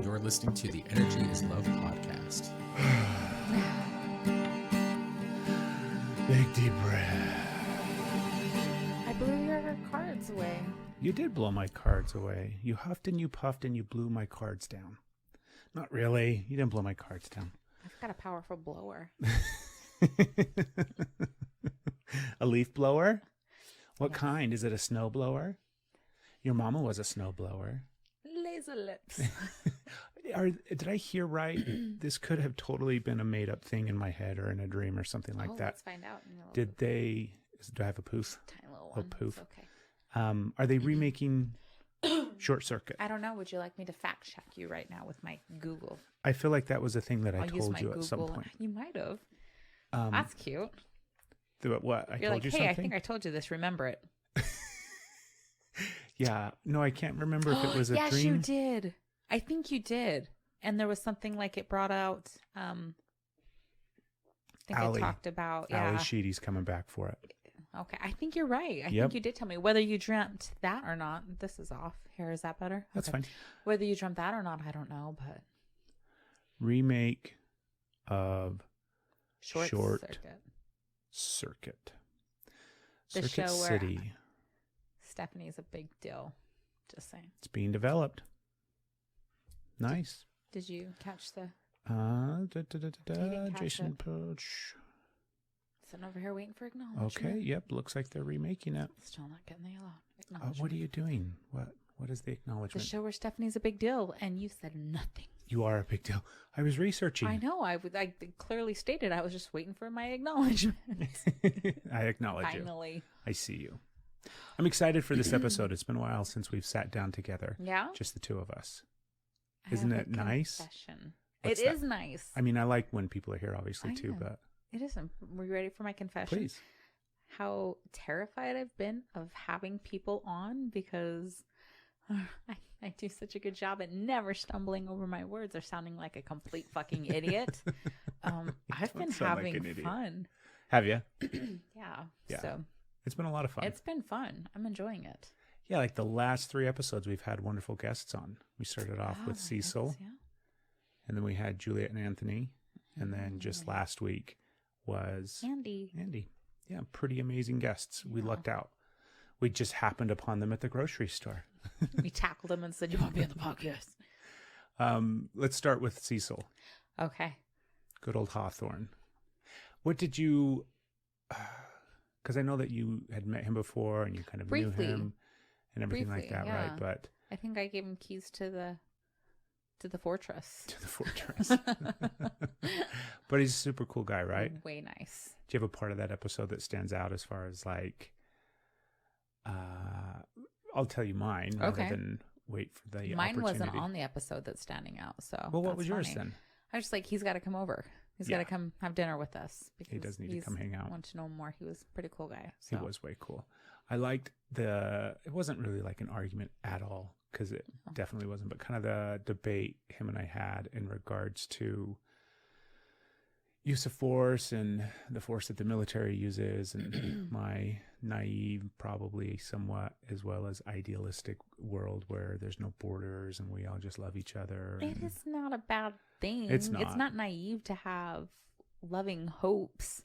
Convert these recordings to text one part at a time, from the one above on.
You're listening to the Energy is Love podcast. Big deep breath. I blew your cards away. You did blow my cards away. You huffed and you puffed and you blew my cards down. Not really. You didn't blow my cards down. I've got a powerful blower. A leaf blower? What kind? Is it a snow blower? Your mama was a snow blower. Laser lips. Did I hear right? This could have totally been a made-up thing in my head or in a dream or something like that. Let's find out. Do I have a poof? Tiny little one. A poof. It's okay. Are they remaking Short Circuit? I don't know. Would you like me to fact check you right now with my Google? I feel like that was a thing that I I'll use told my you Google. at some point. You might have. That's cute. What? I You're told like, you hey, something? I think I told you this. Remember it. Yeah. No, I can't remember if it was a yes, dream. you did. I think you did. And there was something like it brought out. I think Allie. I talked about. Ali Yeah. Sheedy's coming back for it. Okay. I think you're right. I Yep. think you did tell me whether you dreamt that or not. This is off. Here, is that better? That's Okay. fine. Whether you dreamt that or not, I don't know, but Remake of Short Short Circuit. Circuit. The Circuit show where- City. Stephanie's a big deal. Just saying. It's being developed. Nice. Did you catch the Jason catch Poach. sitting over here waiting for acknowledgement? Okay. Yep. Looks like they're remaking it. Still not getting the acknowledgement. What are you doing? What is the The acknowledgement? show where Stephanie's a big deal, and you said nothing. You are a big deal. I was researching. I know. I clearly stated I was just waiting for my acknowledgement. I acknowledge you. Finally. I see you. I'm excited for this episode. It's been a while since we've sat down together. Yeah. Just the two of us. I Isn't have it a nice? confession. What's It that? is nice. I mean, I like when people are here, obviously, I too, know. but It is. Were you ready for my confession? please. How terrified I've been of having people on because I do such a good job at never stumbling over my words or sounding like a complete fucking idiot. I've been sound like having an idiot. fun. Have you? Yeah. So It's been a lot of fun. it's been fun. I'm enjoying it. Yeah, like the last 3 episodes, we've had wonderful guests on. We started off Oh, with my Cecil, goodness, yeah. and then we had Juliet and Anthony, and then just last week was Andy. Andy. Yeah, pretty amazing guests. We Yeah. lucked out. We just happened upon them at the grocery store. We tackled him and said, "You want to be on the podcast?" Let's start with Cecil. Okay. Good old Hawthorne. What did you... Because I know that you had met him before and you kind of Briefly. knew him and everything like Briefly, that, yeah. right? But I think I gave him keys to the fortress. to the fortress. But he's a super cool guy, right? Way nice. Do you have a part of that episode that stands out as far as like... I'll tell you mine rather Okay. than wait for the Mine wasn't opportunity. on the episode that's standing out. So Well, what that's was yours funny. then? I was just like, he's got to come over. He's Yeah. got to come have dinner with us. Because He does need to come hang out. I want to know more. He was a pretty cool guy. So. He was way cool. I liked it wasn't really like an argument at all, because it definitely wasn't, but kind of the debate him and I had in regards to use of force and the force that the military uses and my naive, probably somewhat, as well as idealistic world where there's no borders and we all just love each other. It and- is not a bad thing. It's It's not. not naive to have loving hopes.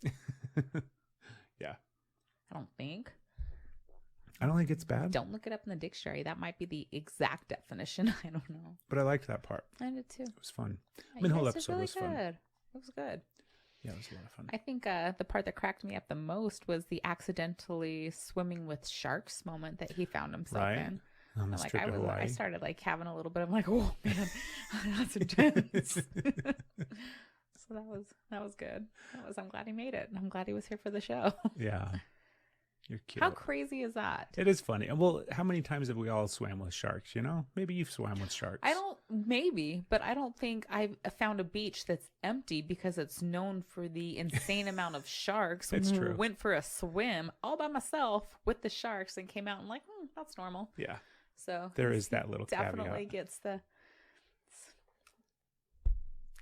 Yeah. I don't think. I don't think it's bad, Don't look it up in the dictionary. That might be the exact definition. I don't know. but I liked that part. I did too. It was fun. I You mean, the whole guys did episode really was fun. good. It was good. Yeah, it was a lot of fun. I think the part that cracked me up the most was the accidentally swimming with sharks moment that he found himself Right. in. On I'm this like, trip to I Hawaii. started like having a little bit of like, oh man, that's intense. So that was good. I'm glad he made it. I'm glad he was here for the show. Yeah. You're cute. How crazy is that? It is funny. Well, how many times have we all swam with sharks, you know? Maybe you've swam with sharks. But I don't think I've found a beach that's empty because it's known for the insane amount of sharks. It's true. Went for a swim all by myself with the sharks and came out and like, that's normal. Yeah. So There is that little definitely caveat. gets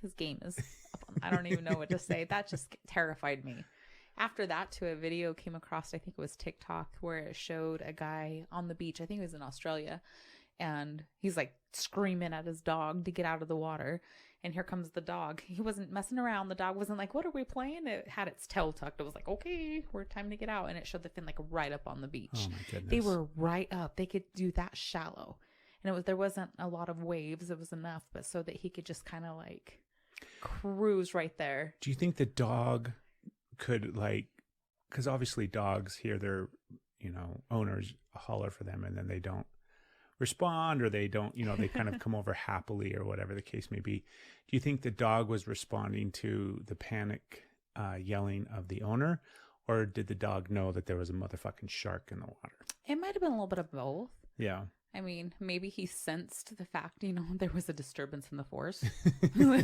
his game is up on, I don't even know what to say. That just terrified me. After that, too, a video came across, I think it was TikTok, where it showed a guy on the beach. I think it was in Australia. and he's like screaming at his dog to get out of the water. And here comes the dog. He wasn't messing around. The dog wasn't like, what are we playing? It had its tail tucked. It was like, okay, we're time to get out. And it showed the fin like right up on the beach. Oh my goodness. They were right up. They could do that shallow. And there wasn't a lot of waves. It was enough, but so that he could just kind of like cruise right there. Do you think the dog could like, because obviously dogs hear their, owners holler for them and then they don't respond, or they don't, they kind of come over happily or whatever the case may be. Do you think the dog was responding to the panic yelling of the owner, or did the dog know that there was a motherfucking shark in the water? It might have been a little bit of both. Yeah. I mean, maybe he sensed the fact, there was a disturbance in the force.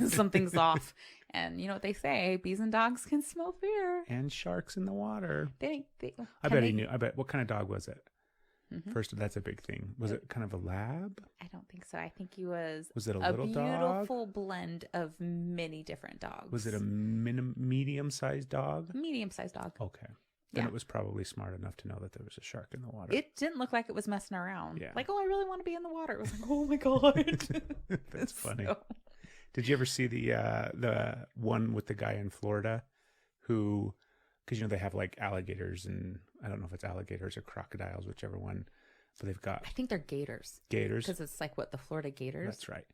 Something's off. And you know what they say, bees and dogs can smell fear. And sharks in the water. I bet he knew. I bet. What kind of dog was it? Mm-hmm. First, that's a big thing. Was it kind of a lab? I don't think so. I think he was. Was it a little dog? A beautiful blend of many different dogs. Was it a medium-sized dog? Medium-sized dog. Okay. Then Yeah. It was probably smart enough to know that there was a shark in the water. It didn't look like it was messing around. Yeah. Like, oh, I really want to be in the water. It was like, oh my God. That's funny. So- Did you ever see the one with the guy in Florida who, because they have like alligators, and I don't know if it's alligators or crocodiles, whichever one, but they've got I think they're gators. gators. Because it's like what, the Florida gators? That's right.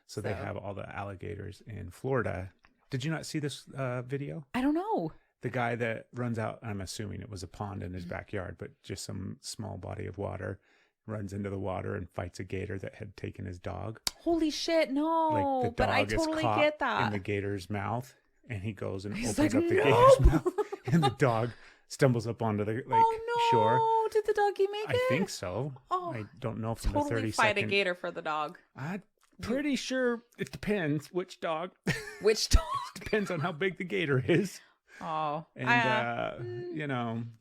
So they have all the alligators in Florida. Did you not see this video? I don't know. The guy that runs out, I'm assuming it was a pond in his backyard, but just some small body of water, runs into the water and fights a gator that had taken his dog. Holy shit, no. Like the dog but I is totally caught get that. in the gator's mouth, and he goes and He's opens like, up the "No!" gator's mouth, and the dog stumbles up onto the shore. Oh no. Did the doggy make I it? think so. Oh, I don't know from totally the 30 fight second. a gator for the dog. I'm pretty sure it depends which dog. Which dog? Depends on how big the gator is. Oh. And,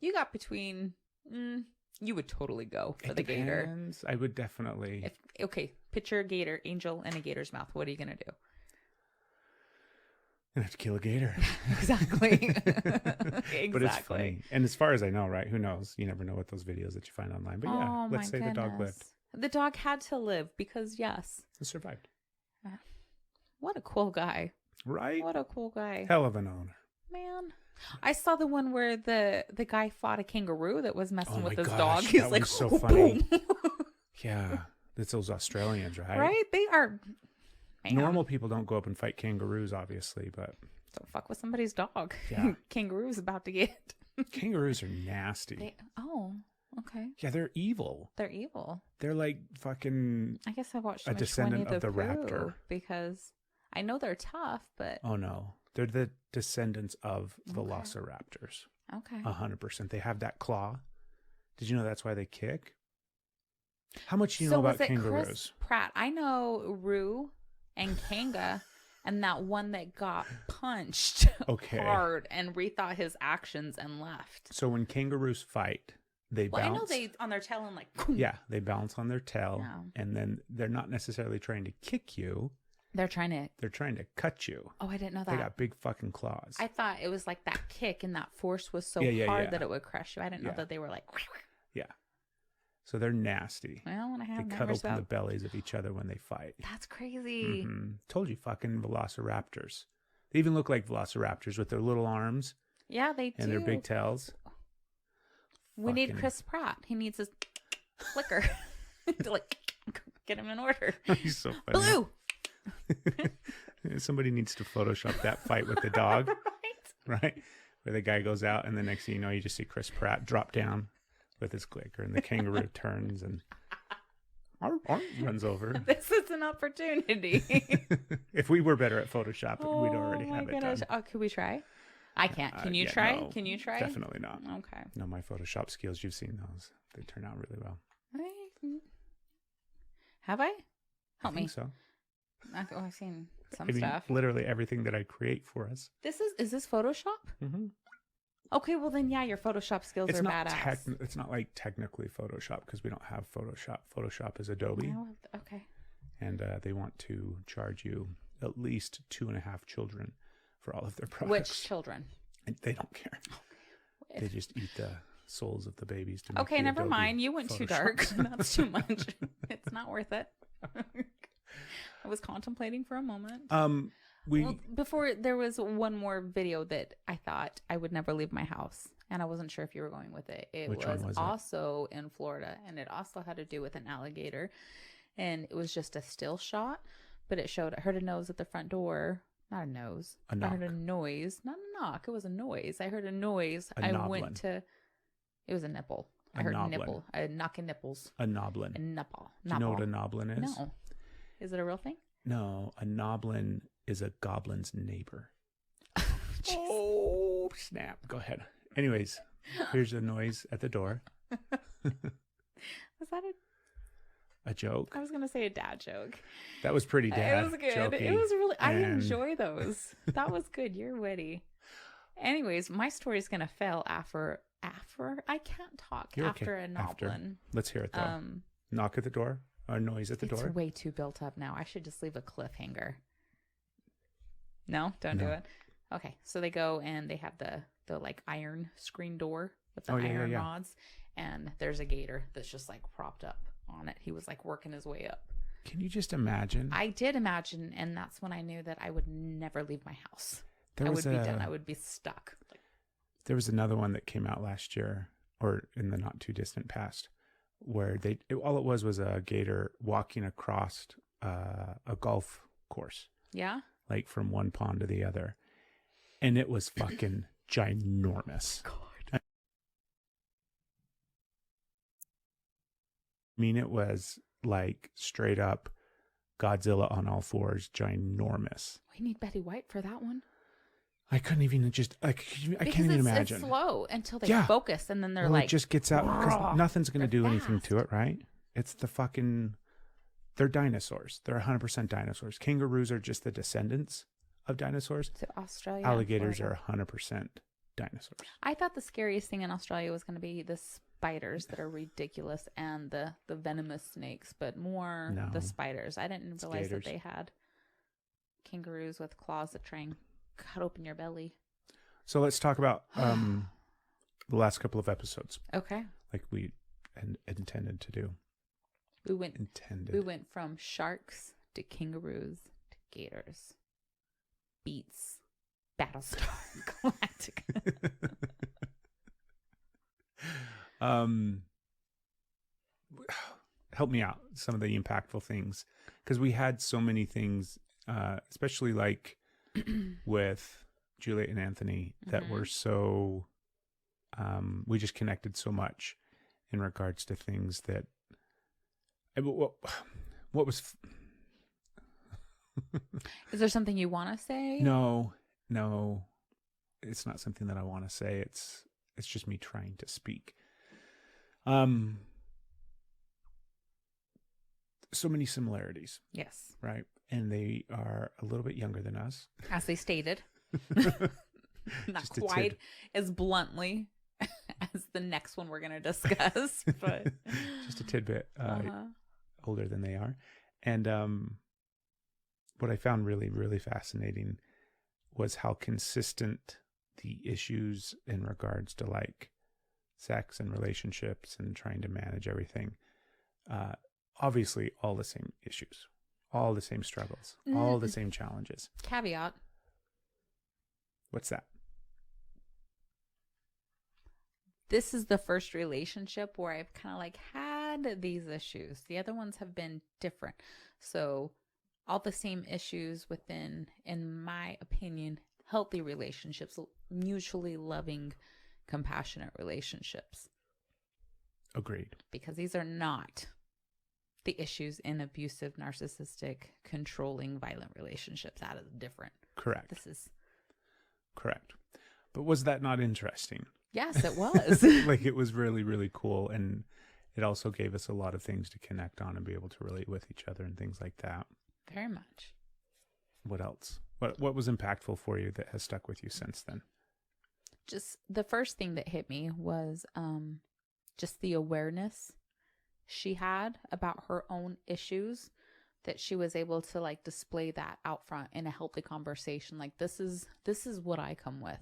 You got between... you would totally go for it the gator. depends. I would definitely. Okay, picture a gator, angel in a gator's mouth. What are you going to do? Gonna have to kill a gator. Exactly. But it's funny. And as far as I know, right? Who knows? You never know what those videos that you find online. But yeah, Oh, let's my say the dog lived. goodness. The dog had to live because, yes. It survived. What a cool guy. Right? What a cool guy. Hell of an owner. Man. I saw the one where the guy fought a kangaroo that was messing Oh with my his gosh, dog. that He's like, one's so "Oh, funny." boom." Yeah. It's those Australians, right? Right? They are... Man, Normal people don't go up and fight kangaroos, obviously, but don't fuck with somebody's dog. Yeah. Kangaroo's about to get... kangaroos are nasty. Okay. Yeah, they're evil. They're evil. They're like fucking. I guess I watched A too much descendant Winnie of the raptor. Pooh because I know they're tough, but Oh no, they're the descendants of velociraptors. okay. 100%. They have that claw. Did you know that's why they kick? How much do you So know about was it kangaroos? Chris Pratt? I know Roo and Kanga and that one that got punched Okay. hard and rethought his actions and left. So when kangaroos fight, they Well, bounce. I know they on their tail and like Yeah, they bounce on their tail, Yeah. and then they're not necessarily trying to kick you. they're trying to. They're trying to cut you. Oh, I didn't know that. They got big fucking claws. I thought it was like that kick and that force was so Yeah, hard yeah. that it would crush you. I didn't know Yeah. that they were like. Yeah. So they're nasty. Well, when I They have cut nightmares open the about bellies of each other when they fight. that's crazy. Told you, fucking velociraptors. They even look like velociraptors with their little arms Yeah, they do. and their big tails. We need fucking- Chris Pratt. He needs his flicker to like get him in order. He's so funny. Blue. Somebody needs to Photoshop that fight with the dog, Right? right? Where the guy goes out and the next thing you know, you just see Chris Pratt drop down with his clicker and the kangaroo turns and runs over. This is an opportunity. If we were better at Photoshop, we'd already have it done. Oh, could we try? I can't. Can you Yeah, try? no, Can you try? Definitely not. Okay. No, my Photoshop skills, you've seen those. They turn out really well. Have I? Help I me. think so. I've seen some I mean, stuff. literally everything that I create for us. Is this Photoshop? Mm-hmm. Okay, well then, yeah, your Photoshop skills It's are not badass. it's not like technically Photoshop because we don't have Photoshop. Photoshop is Adobe, Okay. and they want to charge you at least 2.5 children for all of their products. Which children? And they don't care. They just eat the souls of the babies to make Okay, the never Adobe mind. You went too Photoshop. dark. That's too much. It's It's not worth it. I was contemplating for a moment. Well, before, there was one more video that I thought I would never leave my house, and I wasn't sure if you were going with it. Which one was it? Also in Florida, and it also had to do with an alligator, and it was just a still shot, but it showed, I heard a nose at the front door. Not a nose. A knock. I heard a noise. Not a knock. It was a noise. I heard a noise. A I noblin. went to, it was a nipple. I A heard noblin. nipple. A knocking nipples. A noblin. A nipple. Do you know what a noblin is? No. Is it a real thing? No, a noblin is a goblin's neighbor. Jeez. Oh, snap. Go ahead. Anyways, here's the noise at the door. Was that A joke? I was going to say a dad joke. That was pretty dad. It was good. Jokey. It was really, I And- enjoy those. That was good. You're witty. Anyways, my story is going to fail after I can't talk You're after okay. a After. noblin. Let's hear it though. Knock at the door. Or noise at the It's door. way too built up now. I should just leave a cliffhanger. No, don't do No. it. Okay, so they go and they have the like iron screen door with the Oh, yeah, iron yeah. rods, and there's a gator that's just like propped up on it. He was like working his way up. Can you just imagine? I did imagine, and that's when I knew that I would never leave my house. There I was would be done. I would be stuck. There was another one that came out last year, or in the not too distant past, where all it was a gator walking across a golf course, Yeah. like from one pond to the other, and it was fucking ginormous. God. I mean, it was like straight up Godzilla on all fours, ginormous. We need Betty White for that one. I couldn't even just like I Because can't even imagine. It's slow until they Yeah. focus, and then they're Well, like, it just gets out because "Raw." nothing's going to They're do anything to fast. it, right? It's the fucking. They're dinosaurs. They're 100% dinosaurs. Kangaroos are just the descendants of dinosaurs. to Australia. and Alligators Florida. are 100% dinosaurs. I thought the scariest thing in Australia was going to be the spiders that are ridiculous and the venomous snakes, but more No. the spiders. I didn't It's realize gators. that they had kangaroos with claws that try and cut open your belly. So let's talk about the last couple of episodes, Okay. like we intended to do. We went from sharks to kangaroos to gators. Beats Battlestar Galactica. Help me out. Some of the impactful things, because we had so many things, especially like with Juliet and Anthony, that were so. We just connected so much in regards to things that. What was? Is there something you want to say? No, it's not something that I want to say. It's just me trying to speak. So many similarities, Yes. right? And they are a little bit younger than us. As they stated. Not Just a quite as bluntly as the next one we're going to discuss, but Just a tidbit uh-huh. older than they are. And what I found really, really fascinating was how consistent the issues in regards to like sex and relationships and trying to manage everything. Obviously, all the same issues, all the same struggles, all the same challenges. Caveat. What's that? This is the first relationship where I've kind of like had these issues. The other ones have been different. So all the same issues within, in my opinion, healthy relationships, mutually loving, compassionate relationships. Agreed. Because these are not the issues in abusive, narcissistic, controlling, violent relationships. That is different. Correct. This is, Correct. But was that not interesting? yes, it was. Like it was really, really cool. And it also gave us a lot of things to connect on and be able to relate with each other and things like that. Very much. What else? What was impactful for you that has stuck with you since then? Just the first thing that hit me was just the awareness she had about her own issues, that she was able to like display that out front in a healthy conversation. Like, this is what I come with.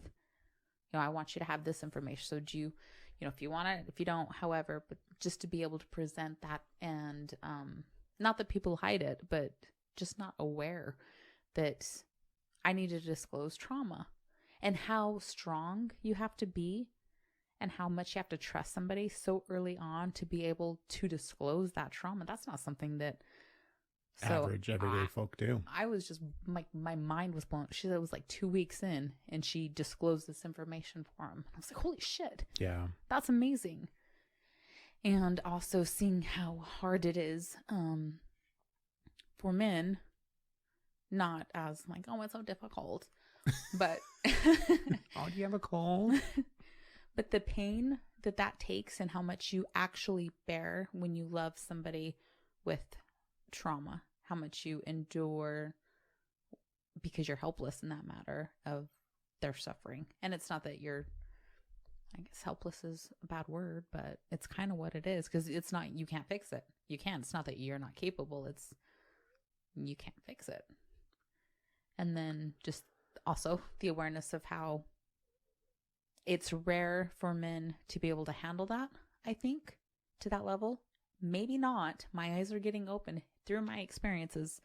You know, I want you to have this information. So do you, if you want it, if you don't, however, but just to be able to present that and not that people hide it, but just not aware that I need to disclose trauma and how strong you have to be and how much you have to trust somebody so early on to be able to disclose that trauma. That's not something that average everyday folk do. I was just my mind was blown. She said it was like 2 weeks in and she disclosed this information for him. I was like, holy shit. Yeah. That's amazing. And also seeing how hard it is for men, not as like, oh, it's so difficult, but Oh, do you have a cold? but the pain that takes and how much you actually bear when you love somebody with trauma, how much you endure because you're helpless in that matter of their suffering. And it's not that you're, I guess helpless is a bad word, but it's kind of what it is, because it's not, you can't fix it. You can't. It's not that you're not capable. It's, you can't fix it. And then just also the awareness of how it's rare for men to be able to handle that, I think, to that level. Maybe not. My eyes are getting open through my experiences.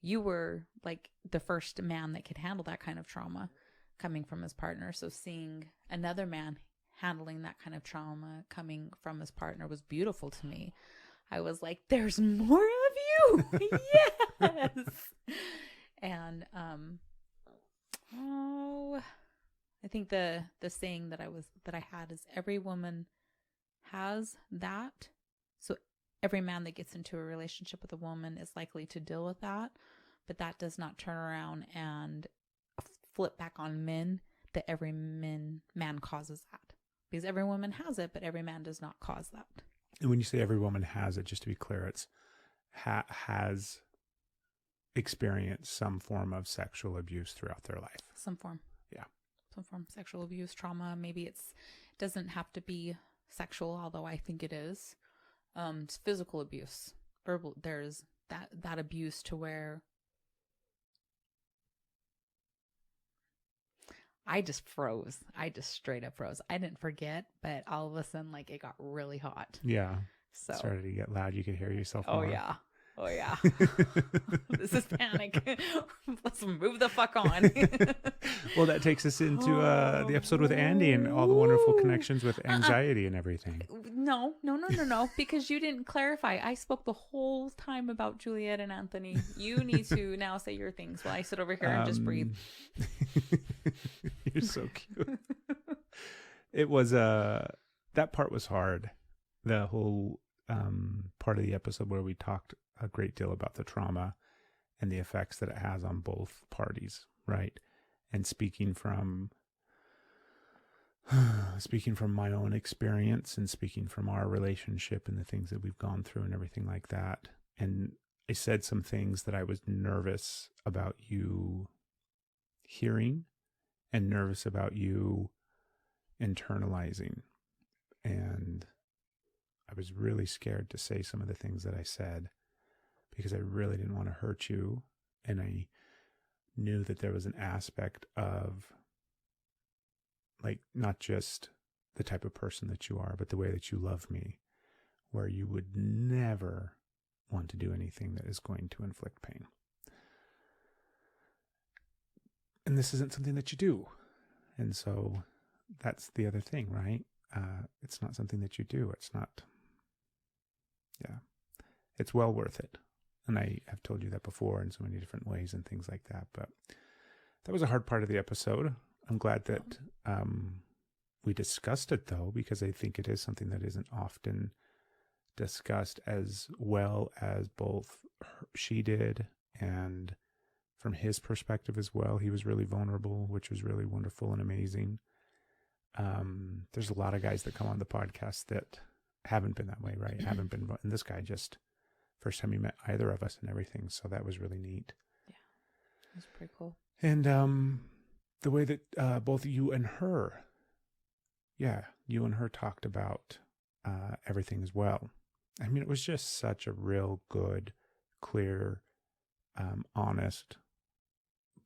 You were like the first man that could handle that kind of trauma coming from his partner. So seeing another man handling that kind of trauma coming from his partner was beautiful to me. I was like, there's more of you. Yes. And, I think the saying that I had is every woman has that. So every man that gets into a relationship with a woman is likely to deal with that, but that does not turn around and flip back on men that every man causes that, because every woman has it, but every man does not cause that. And when you say every woman has it, just to be clear, it's has experienced some form of sexual abuse throughout their life. Some form. Yeah. Some form of sexual abuse, trauma. Maybe it doesn't have to be sexual, although I think it is. It's physical abuse, verbal. There's that abuse to where I just froze. I just straight up froze. I didn't forget, but all of a sudden, like, it got really hot. Yeah. So It started to get loud. You could hear yourself Oh more. yeah. Oh yeah. This is panic. Let's move the fuck on. Well, that takes us into the episode with Andy and all the wonderful connections with anxiety and everything. No, because you didn't clarify. I spoke the whole time about Juliet and Anthony. You need to now say your things while I sit over here and just breathe. You're so cute. It was that part was hard. The whole part of the episode where we talked a great deal about the trauma and the effects that it has on both parties, right? And speaking from my own experience and speaking from our relationship and the things that we've gone through and everything like that. And I said some things that I was nervous about you hearing and nervous about you internalizing. And I was really scared to say some of the things that I said because I really didn't want to hurt you. And I knew that there was an aspect of, like, not just the type of person that you are, but the way that you love me, where you would never want to do anything that is going to inflict pain. And this isn't something that you do. And so that's the other thing, right? It's not something that you do. It's not, it's well worth it. And I have told you that before in so many different ways and things like that. But that was a hard part of the episode. I'm glad that we discussed it, though, because I think it is something that isn't often discussed as well as both she did, and from his perspective as well. He was really vulnerable, which was really wonderful and amazing. There's a lot of guys that come on the podcast that haven't been that way, right? Haven't been, and this guy just first time he met either of us and everything. So that was really neat. Yeah, it was pretty cool. And the way that both you and her talked about everything as well. I mean, it was just such a real good, clear, honest,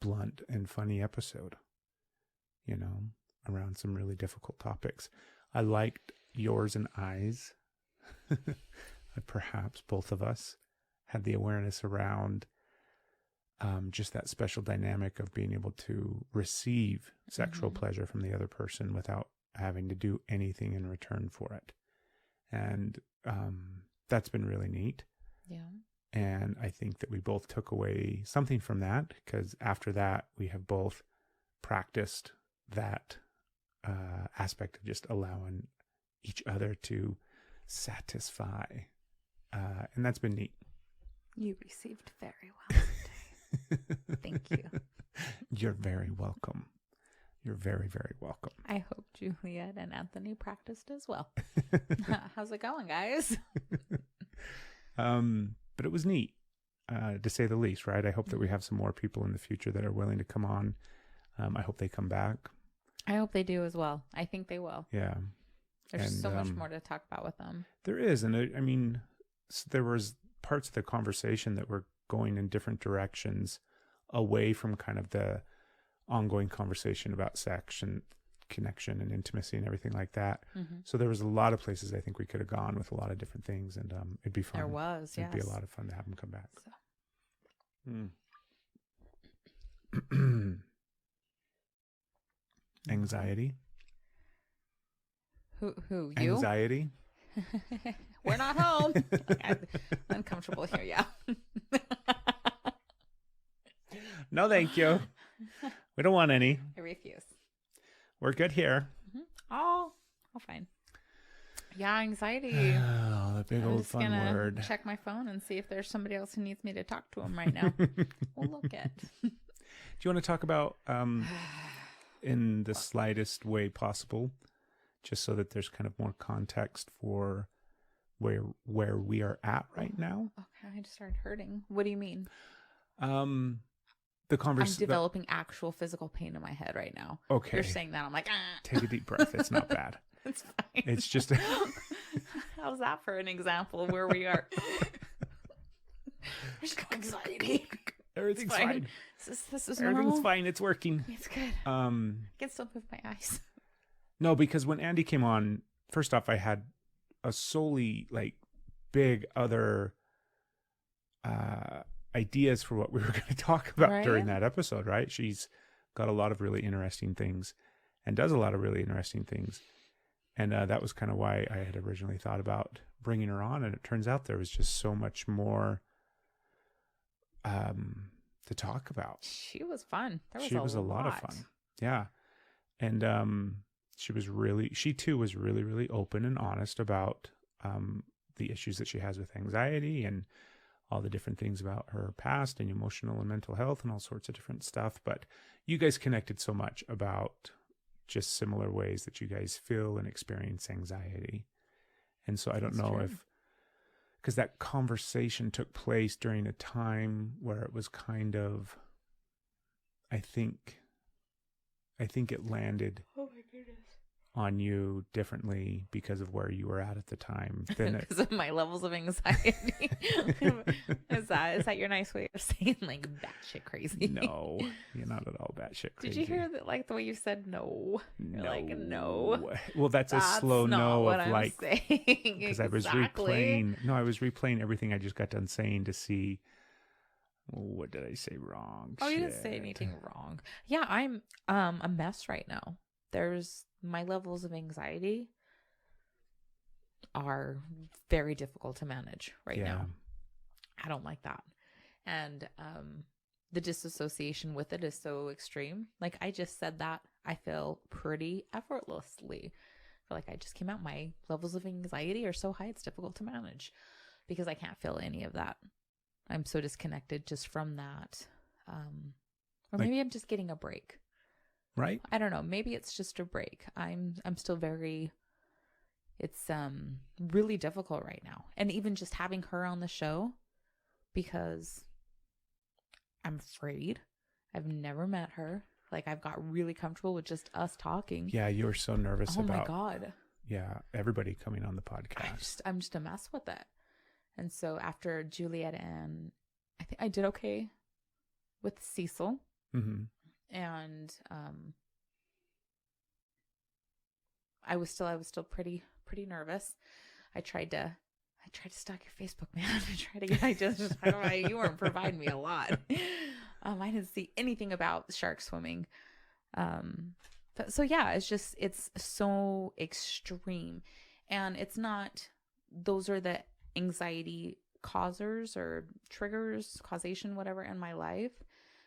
blunt, and funny episode, you know, around some really difficult topics. I liked yours and I's, perhaps both of us, had the awareness around just that special dynamic of being able to receive sexual pleasure from the other person without having to do anything in return for it. And that's been really neat. Yeah. And I think that we both took away something from that, because after that, we have both practiced that aspect of just allowing each other to satisfy. And that's been neat. You received very well today. Thank you. You're very welcome. You're very, very welcome. I hope Juliet and Anthony practiced as well. How's it going, guys? But it was neat, to say the least, right? I hope that we have some more people in the future that are willing to come on. I hope they come back. I hope they do as well. I think they will. Yeah. There's so much more to talk about with them. There is. And I mean, there was parts of the conversation that were going in different directions away from kind of the ongoing conversation about sex and connection and intimacy and everything like that. So there was a lot of places I think we could have gone with a lot of different things, and it'd be fun. There was, yes. It'd be a lot of fun to have them come back. Anxiety. Who you? Anxiety. We're not home. I'm uncomfortable here, yeah. No, thank you. We don't want any. I refuse. We're good here. Oh, fine. Yeah, anxiety. Oh, the big I'm old just fun gonna word. check my phone and see if there's somebody else who needs me to talk to him right now. We'll look at. Do you want to talk about, in the slightest way possible, just so that there's kind of more context for where we are at right now? Okay, I just started hurting. What do you mean? The I'm developing actual physical pain in my head right now. Okay. You're saying that. I'm like, ah. Take a deep breath. It's not bad. It's fine. It's just... How's that for an example of where we are? There's no anxiety. Everything's fine. This is Everything's normal. fine. It's working. It's good. I can still move my eyes. No, because when Andy came on, first off, I had a solely big other ideas for what we were going to talk about during that episode, right? She's got a lot of really interesting things and does a lot of really interesting things. And that was kind of why I had originally thought about bringing her on. And it turns out there was just so much more to talk about. She was fun. She was a lot of fun. Yeah. And she too was really, really open and honest about the issues that she has with anxiety and all the different things about her past and emotional and mental health and all sorts of different stuff. But you guys connected so much about just similar ways that you guys feel and experience anxiety. And so I don't know if, because that conversation took place during a time where it was kind of, I think it landed on you differently because of where you were at the time. Because of my levels of anxiety. Is that your nice way of saying batshit crazy? No, you're not at all batshit crazy. Did you hear that? The way you said no. You're no. Well, that's a slow no what of I'm saying. because I was replaying everything I just got done saying to see. What did I say wrong? Oh, you didn't say anything wrong. Yeah, I'm a mess right now. My levels of anxiety are very difficult to manage right now. I don't like that. And the disassociation with it is so extreme. I just said that. I feel pretty effortlessly. I feel like I just came out. My levels of anxiety are so high, it's difficult to manage because I can't feel any of that. I'm so disconnected just from that. Or maybe I'm just getting a break. Right? I don't know. Maybe it's just a break. I'm still it's really difficult right now. And even just having her on the show, because I'm afraid. I've never met her. I've got really comfortable with just us talking. Yeah, you were so nervous about. Oh my God. Yeah, everybody coming on the podcast. I'm just a mess with it. And so after Juliet and I think I did okay with Cecil. Mm-hmm. And I was still pretty nervous. I tried to I tried to stalk your Facebook, man. I don't know, you weren't providing me a lot. I didn't see anything about shark swimming. But so yeah, it's so extreme, and it's not, those are the anxiety causers or triggers, causation, whatever in my life.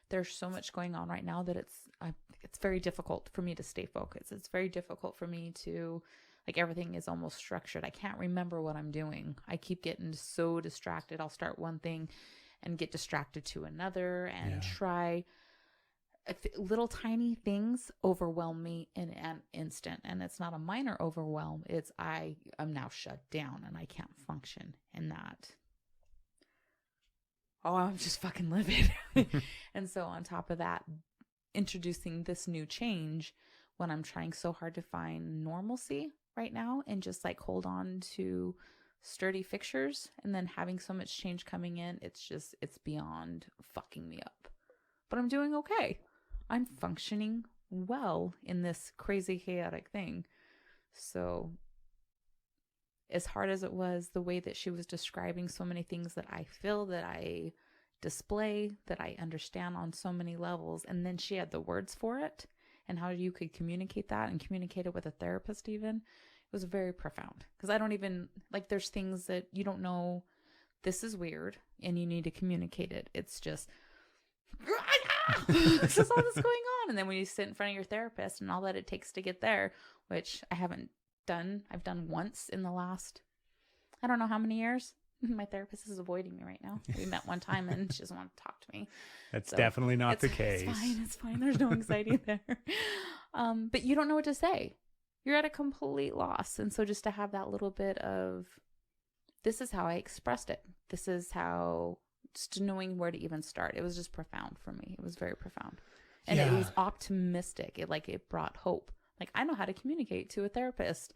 There's so much going on right now that it's very difficult for me to stay focused. It's very difficult for me to, like, everything is almost structured. I can't remember what I'm doing. I keep getting so distracted. I'll start one thing and get distracted to another and try. Little tiny things overwhelm me in an instant, and it's not a minor overwhelm. It's I'm now shut down and I can't function in that. Oh, I'm just fucking livid. And so on top of that, introducing this new change when I'm trying so hard to find normalcy right now and just like hold on to sturdy fixtures, and then having so much change coming in, it's beyond fucking me up. But I'm doing okay. I'm functioning well in this crazy, chaotic thing. So as hard as it was, the way that she was describing so many things that I feel, that I display, that I understand on so many levels, and then she had the words for it and how you could communicate that and communicate it with a therapist even, it was very profound. Because I don't even, like, there's things that you don't know, this is weird, and you need to communicate it. It's just... this is all that's going on. And then when you sit in front of your therapist and all that it takes to get there, which I haven't done, I've done once in the last, I don't know how many years. My therapist is avoiding me right now. We met one time and she doesn't want to talk to me. That's definitely not the case. It's fine. There's no anxiety there. But you don't know what to say. You're at a complete loss. And so just to have that little bit of, this is how I expressed it. This is how, just knowing where to even start. It was just profound for me. It was very profound. And it was optimistic. It brought hope. Like, I know how to communicate to a therapist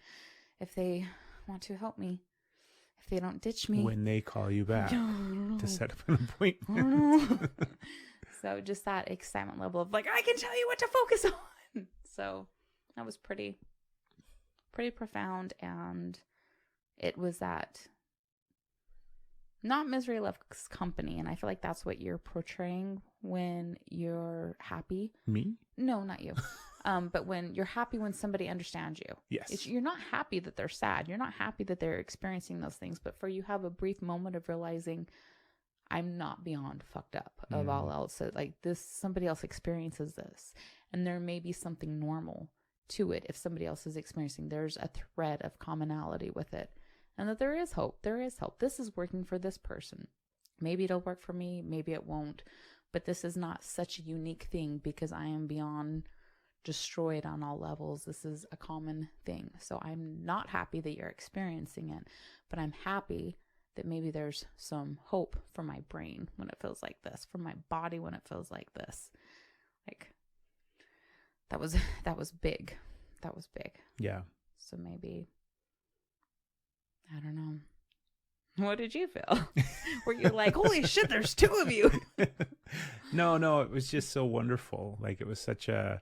if they want to help me. If they don't ditch me. When they call you back to set up an appointment. So just that excitement level of like, I can tell you what to focus on. So that was pretty profound. And it was that, not misery loves company. And I feel like that's what you're portraying when you're happy. Me? No, not you. But when you're happy when somebody understands you. Yes. You're not happy that they're sad. You're not happy that they're experiencing those things. But for you have a brief moment of realizing, I'm not beyond fucked up of all else. So like this, somebody else experiences this. And there may be something normal to it if somebody else is experiencing. There's a thread of commonality with it. And that there is hope. There is hope. This is working for this person. Maybe it'll work for me. Maybe it won't. But this is not such a unique thing because I am beyond destroyed on all levels. This is a common thing. So I'm not happy that you're experiencing it. But I'm happy that maybe there's some hope for my brain when it feels like this. For my body when it feels like this. Like, that was big. That was big. Yeah. So maybe... I don't know. What did you feel? Were you like, holy shit, there's two of you? No, it was just so wonderful. Like, it was such a,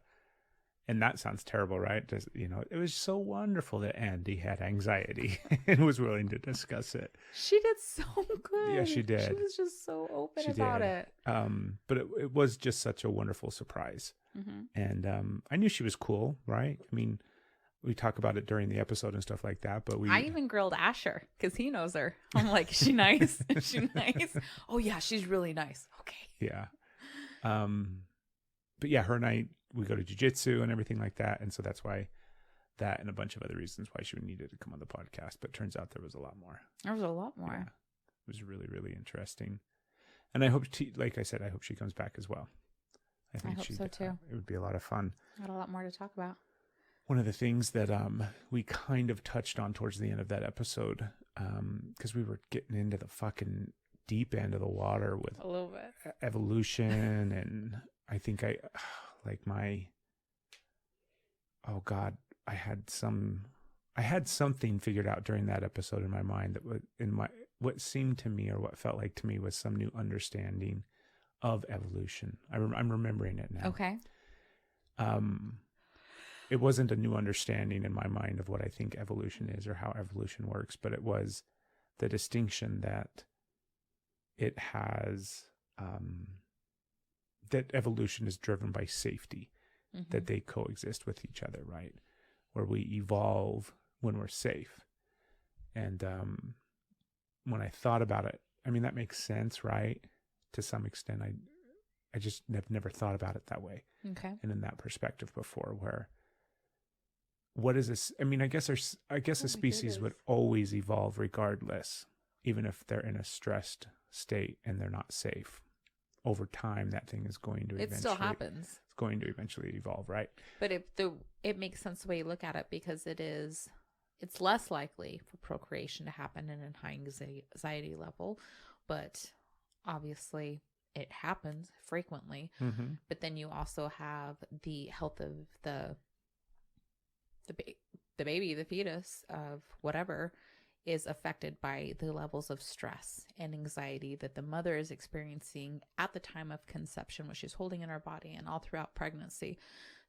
and that sounds terrible, right? Just, it was so wonderful that Andy had anxiety and was willing to discuss it. She did so good. Yeah, she did. She was just so open about it. But it was just such a wonderful surprise. Mm-hmm. And I knew she was cool, right? I mean, we talk about it during the episode and stuff like that, but I even grilled Asher because he knows her. I'm like, is she nice? Is she nice? Oh yeah, she's really nice. Okay. Yeah. But yeah, her and I, we go to jiu-jitsu and everything like that. And so that's why that and a bunch of other reasons why she needed to come on the podcast. But it turns out there was a lot more. There was a lot more. Yeah. It was really, really interesting. And I hope, like I said, I hope she comes back as well. I hope so too. It would be a lot of fun. Got a lot more to talk about. One of the things that we kind of touched on towards the end of that episode, because we were getting into the fucking deep end of the water with a little bit evolution, and I think I had something figured out during that episode in my mind that was what seemed to me or what felt like to me was some new understanding of evolution. I'm remembering it now. Okay. It wasn't a new understanding in my mind of what I think evolution is or how evolution works, but it was the distinction that it has, that evolution is driven by safety, that they coexist with each other, right? Where we evolve when we're safe. And when I thought about it, I mean, that makes sense, right? To some extent, I just have never thought about it that way. Okay. And in that perspective before, where what is this? I mean, I guess a species would always evolve regardless, even if they're in a stressed state and they're not safe. Over time, that thing is going to It still happens. It's going to eventually evolve, right? But it makes sense the way you look at it, because it's less likely for procreation to happen in a high anxiety level, but obviously it happens frequently. But then you also have the health of the baby, the fetus, of whatever, is affected by the levels of stress and anxiety that the mother is experiencing at the time of conception, what she's holding in her body, and all throughout pregnancy.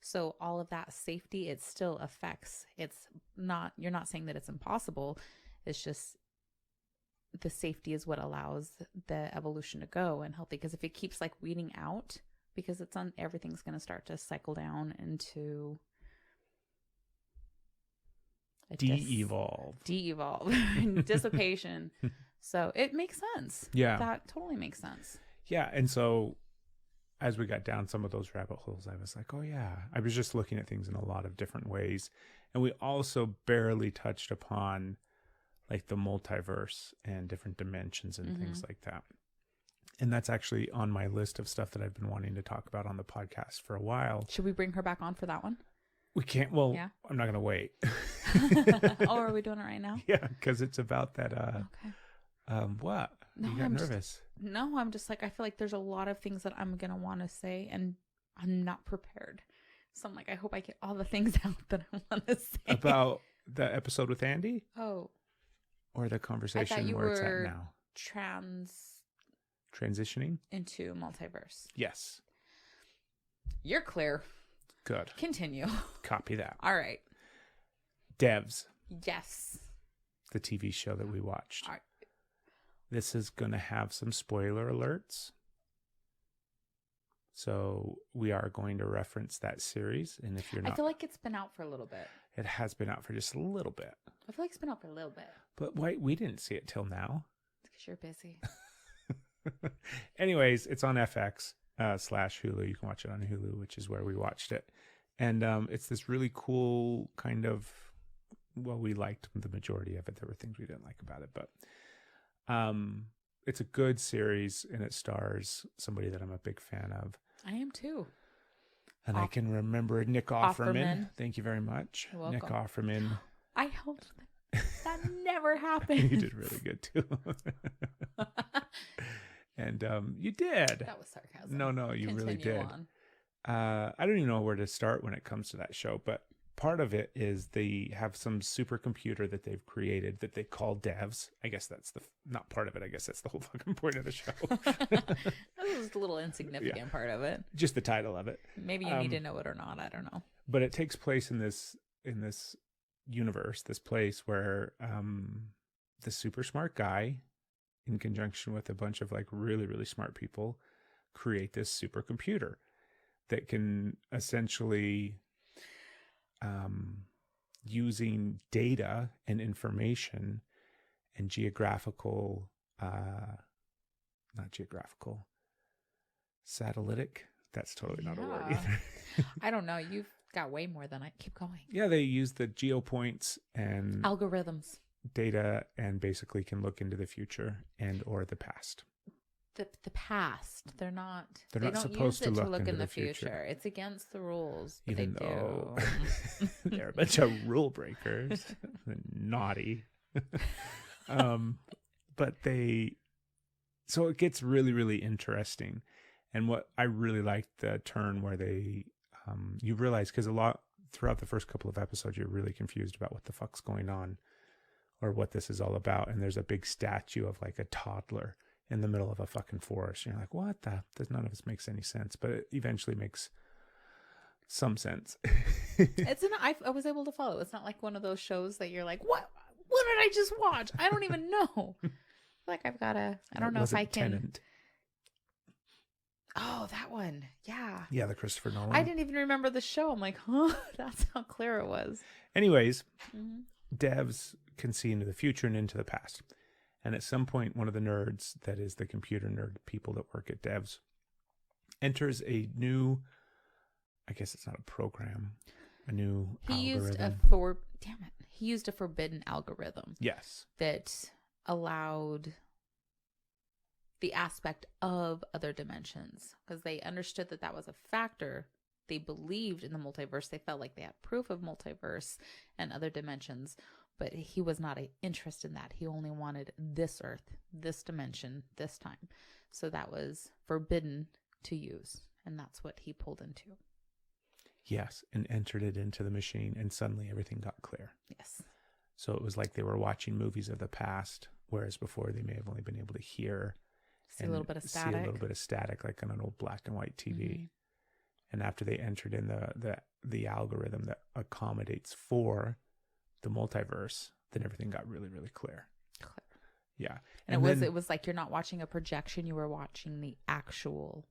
So all of that safety, it still affects. You're not saying that it's impossible. It's just the safety is what allows the evolution to go and healthy. Because if it keeps like weeding out, because everything's going to start to cycle down into de-evolve, dissipation. So it makes sense. Yeah, that totally makes sense. Yeah. And so as we got down some of those rabbit holes, I was like, oh yeah, I was just looking at things in a lot of different ways. And we also barely touched upon like the multiverse and different dimensions and things like that. And that's actually on my list of stuff that I've been wanting to talk about on the podcast for a while. Should we bring her back on for that one? We can't. Well, yeah. I'm not going to wait. Oh, are we doing it right now? Yeah, because it's about that. Okay. What? No, you got nervous? No, I'm just like, I feel like there's a lot of things that I'm going to want to say, and I'm not prepared. So I'm like, I hope I get all the things out that I want to say. About the episode with Andy? Oh. Or the conversation where it's at now? Transitioning? Into multiverse. Yes. You're clear. Good. Continue. Copy that. All right. Devs. Yes. The TV show that we watched. All right. This is going to have some spoiler alerts. So we are going to reference that series. And if you're not... I feel like it's been out for a little bit. It has been out for just a little bit. I feel like it's been out for a little bit. But wait, we didn't see it till now. It's because you're busy. Anyways, it's on FX / Hulu. You can watch it on Hulu, which is where we watched it. And it's this really cool kind of... Well, we liked the majority of it. There were things we didn't like about it. But it's a good series, and it stars somebody that I'm a big fan of. I am too. And I can remember Nick Offerman. Thank you very much. You're welcome. Nick Offerman. I hope that never happened. You did really good too. And you did. That was sarcasm. No, you really did. On. I don't even know where to start when it comes to that show, but part of it is they have some supercomputer that they've created that they call devs. I guess that's not part of it. I guess that's the whole fucking point of the show. That was a little insignificant part of it. Just the title of it. Maybe you need to know it or not. I don't know. But it takes place in this universe, this place where the super smart guy, in conjunction with a bunch of like really, really smart people, create this supercomputer that can essentially, using data and information and satellitic. That's totally not a word either. I don't know. You've got way more than I. Keep going. Yeah, they use the geopoints and algorithms data, and basically can look into the future and or the past. The past. They're not supposed to look in into the future. It's against the rules. Even though they're a bunch of rule breakers. Naughty. But so it gets really, really interesting. And what I really liked, the turn where they, you realize, because a lot throughout the first couple of episodes, you're really confused about what the fuck's going on or what this is all about. And there's a big statue of like a toddler in the middle of a fucking forest. And you're like, what the? None of this makes any sense, but it eventually makes some sense. I was able to follow. It's not like one of those shows that you're like, what What did I just watch? I don't even know. I feel like I've got to, I don't know if I can. Tenet. Oh, that one. Yeah. Yeah, the Christopher Nolan. I didn't even remember the show. I'm like, huh? That's how clear it was. Anyways, Mm-hmm. devs can see into the future and into the past. And at some point, one of the nerds, that is the computer nerd people that work at devs, enters a new, I guess it's not a program, a new algorithm. He used a forbidden algorithm. Yes. That allowed the aspect of other dimensions, because they understood that that was a factor. They believed in the multiverse. They felt like they had proof of multiverse and other dimensions, but he was not interested in that. He only wanted this earth, this dimension, this time. So that was forbidden to use, and that's what he pulled into. Yes, and entered it into the machine, and suddenly everything got clear. Yes. So it was like they were watching movies of the past, whereas before they may have only been able to hear See a little bit of static. See a little bit of static, like on an old black and white TV. Mm-hmm. And after they entered in the algorithm that accommodates for the multiverse, then everything got really, really clear. Yeah. And it was like you're not watching a projection, you were watching the actual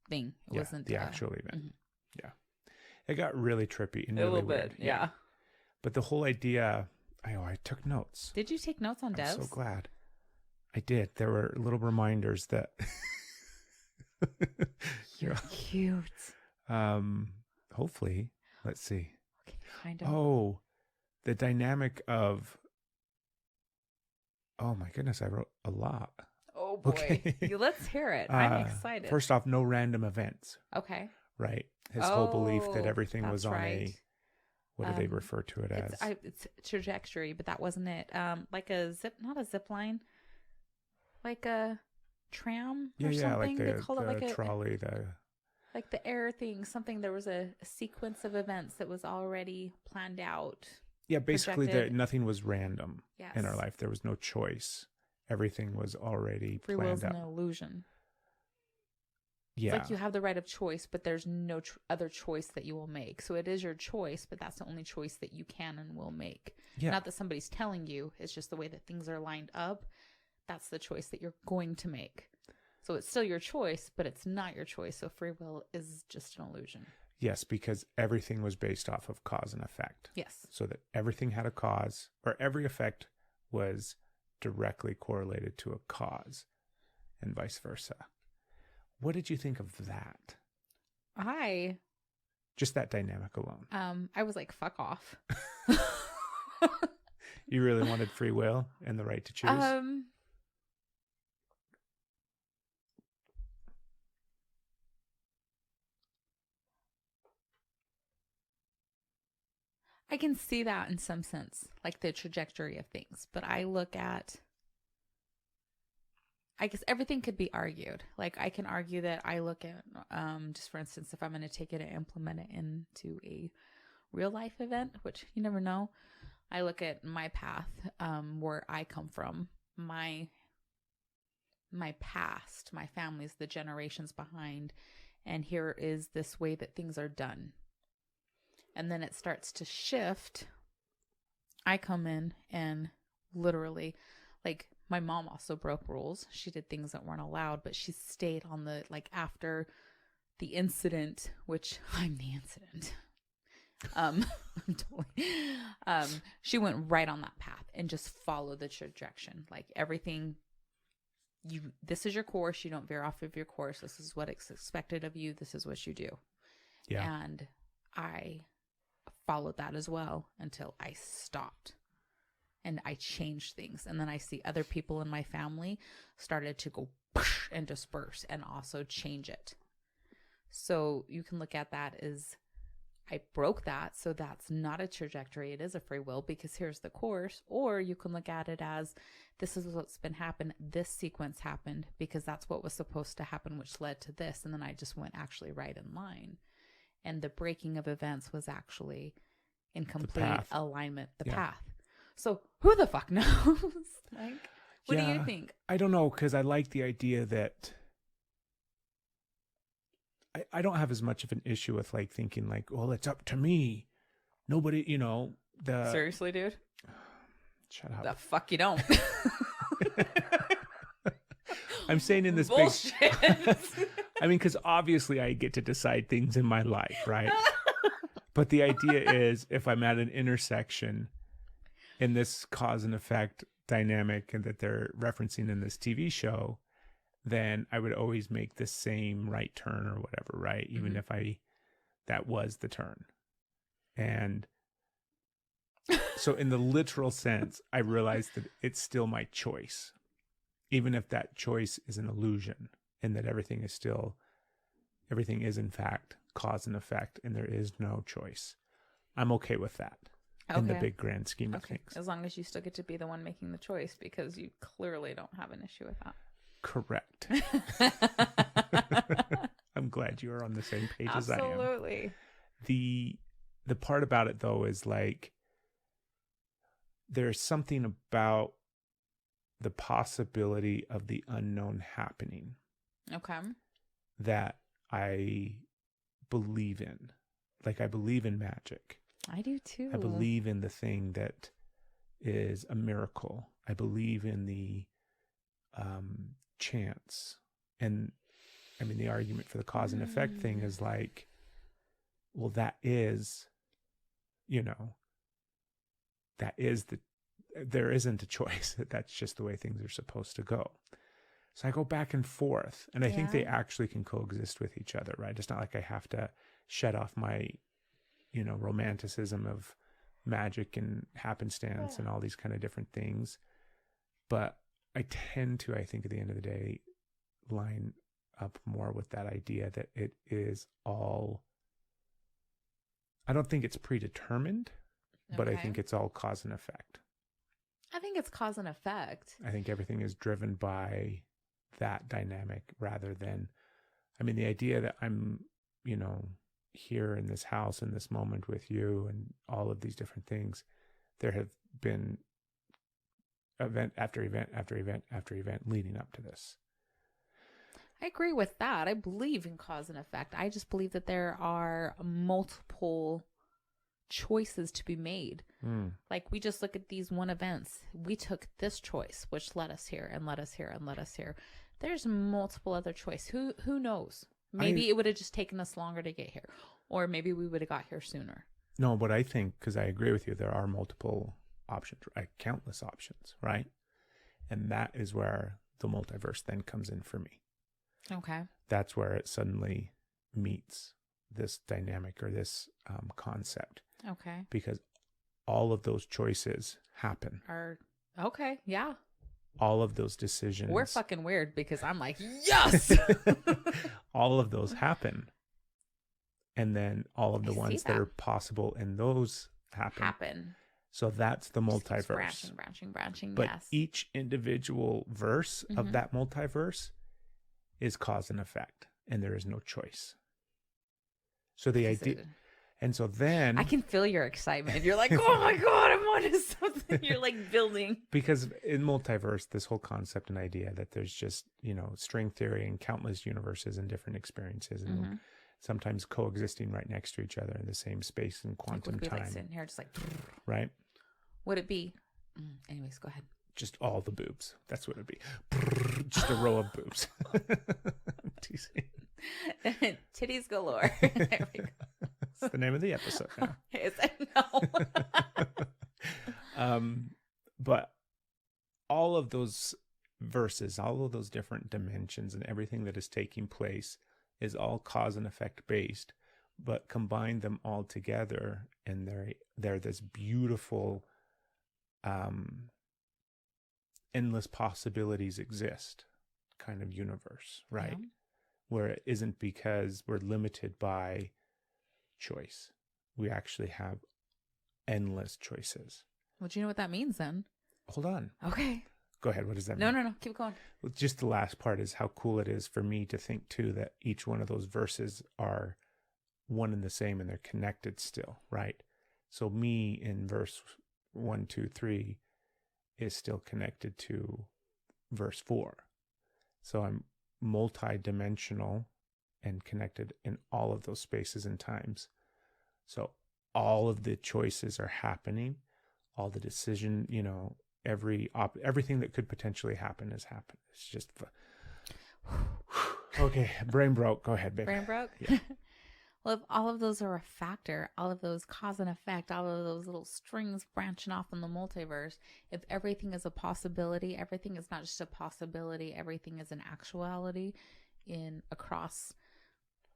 thing. It wasn't the actual event. Mm-hmm. Yeah. It got really trippy and a really little weird. bit, yeah. But the whole idea, I took notes. Did you take notes on devs? I'm so glad. I did. There were little reminders that You're cute. Hopefully, let's see. Okay, kind of. Oh, the dynamic of, oh my goodness, I wrote a lot. Oh boy. Okay. Let's hear it. I'm excited. First off, no random events. Okay. Right. His whole belief that everything was on right. what do they refer to it as? It's trajectory, but that wasn't it. Like not a zip line, like a tram or something. Like they call it like a trolley, like the air thing, something. There was a sequence of events that was already planned out. Yeah, basically nothing was random in our life. There was no choice. Everything was already Free planned will's out. an illusion. Yeah. It's like you have the right of choice, but there's no other choice that you will make. So it is your choice, but that's the only choice that you can and will make. Yeah. Not that somebody's telling you. It's just the way that things are lined up. That's the choice that you're going to make. So it's still your choice, but it's not your choice. So free will is just an illusion. Yes, because everything was based off of cause and effect. Yes. So that everything had a cause, or every effect was directly correlated to a cause, and vice versa. What did you think of that? Just that dynamic alone. I was like, fuck off. You really wanted free will and the right to choose? I can see that in some sense, like the trajectory of things. But I look at, I guess everything could be argued. Like I can argue that I look at, just for instance, if I'm going to take it and implement it into a real life event, which you never know. I look at my path, where I come from, my past, my family's, the generations behind, and here is this way that things are done. And then it starts to shift. I come in and literally, like my mom also broke rules. She did things that weren't allowed, but she stayed on the, like after the incident, which I'm the incident. She went right on that path and just followed the trajectory. Like everything, this is your course. You don't veer off of your course. This is what is expected of you. This is what you do. Yeah. And I followed that as well until I stopped and I changed things. And then I see other people in my family started to go and disperse and also change it. So you can look at that as I broke that. So that's not a trajectory. It is a free will because here's the course. Or you can look at it as this is what's been happened. This sequence happened because that's what was supposed to happen, which led to this. And then I just went actually right in line. And the breaking of events was actually in complete alignment, the path. So who the fuck knows? Like, what do you think? I don't know, because I like the idea that I don't have as much of an issue with like thinking like, well, it's up to me. Nobody, Seriously, dude? Shut up. The fuck you don't. I'm saying in this Bullshit. I mean, because obviously I get to decide things in my life, right? But the idea is if I'm at an intersection in this cause and effect dynamic and that they're referencing in this TV show, then I would always make the same right turn or whatever, right? Even if that was the turn. And so in the literal sense, I realized that it's still my choice, even if that choice is an illusion and that everything is in fact cause and effect and there is no choice. I'm okay with that in the big grand scheme of things. As long as you still get to be the one making the choice, because you clearly don't have an issue with that. Correct. I'm glad you are on the same page as I am. Absolutely. The part about it though is like there's something about the possibility of the unknown happening. Okay. That I believe in. Like I believe in magic. I do too. I believe in the thing that is a miracle. I believe in the chance. And I mean, the argument for the cause and effect thing is like, well, that is, there isn't a choice. That's just the way things are supposed to go. So I go back and forth, and I think they actually can coexist with each other, right? It's not like I have to shut off my, romanticism of magic and happenstance and all these kind of different things. But I tend to, I think at the end of the day, line up more with that idea that it is all, I don't think it's predetermined, but I think it's all cause and effect. I think it's cause and effect. I think everything is driven by that dynamic rather than, I mean, the idea that I'm, here in this house in this moment with you and all of these different things, there have been event after event after event after event leading up to this. I agree with that. I believe in cause and effect. I just believe that there are multiple choices to be made. Like we just look at these one events. We took this choice, which led us here and led us here and led us here. There's multiple other choice. Who knows? Maybe it would have just taken us longer to get here, or maybe we would have got here sooner. No, but I think, because I agree with you, there are multiple options, right? Countless options, right? And that is where the multiverse then comes in for me. Okay. That's where it suddenly meets this dynamic or this concept. Okay. Because all of those choices happen. Okay, yeah. All of those decisions. We're fucking weird because I'm like, yes! All of those happen. And then all of the ones that are possible in those happen. So that's the multiverse. Branching, but yes. Each individual verse of that multiverse is cause and effect, and there is no choice. So the idea, and so then I can feel your excitement. You're like, oh my God, I'm on to something. You're like building. Because in multiverse, this whole concept and idea that there's just, string theory and countless universes and different experiences and sometimes coexisting right next to each other in the same space and quantum time. Like sitting here just like, right? Would it be? Anyways, go ahead. Just all the boobs. That's what it'd be. Just a row of boobs. I'm teasing. Titties galore. There we go. That's the name of the episode now. Is it? No. But all of those verses, all of those different dimensions and everything that is taking place is all cause and effect based, but combine them all together and they're this beautiful endless possibilities exist kind of universe, right? Yeah. Where it isn't because we're limited by choice. We actually have endless choices. Well, do you know what that means then? Hold on. Okay. Go ahead. What does that mean? No. Keep going. Well, just the last part is how cool it is for me to think too that each one of those verses are one and the same and they're connected still, right? So me in verse 1, 2, 3 is still connected to verse 4. So I'm multi-dimensional and connected in all of those spaces and times. So all of the choices are happening, all the decision, everything that could potentially happen has happened. It's just okay. Brain broke. Go ahead, babe. Brain broke. Yeah. Well, if all of those are a factor, all of those cause and effect, all of those little strings branching off in the multiverse, if everything is a possibility, everything is not just a possibility, everything is an actuality across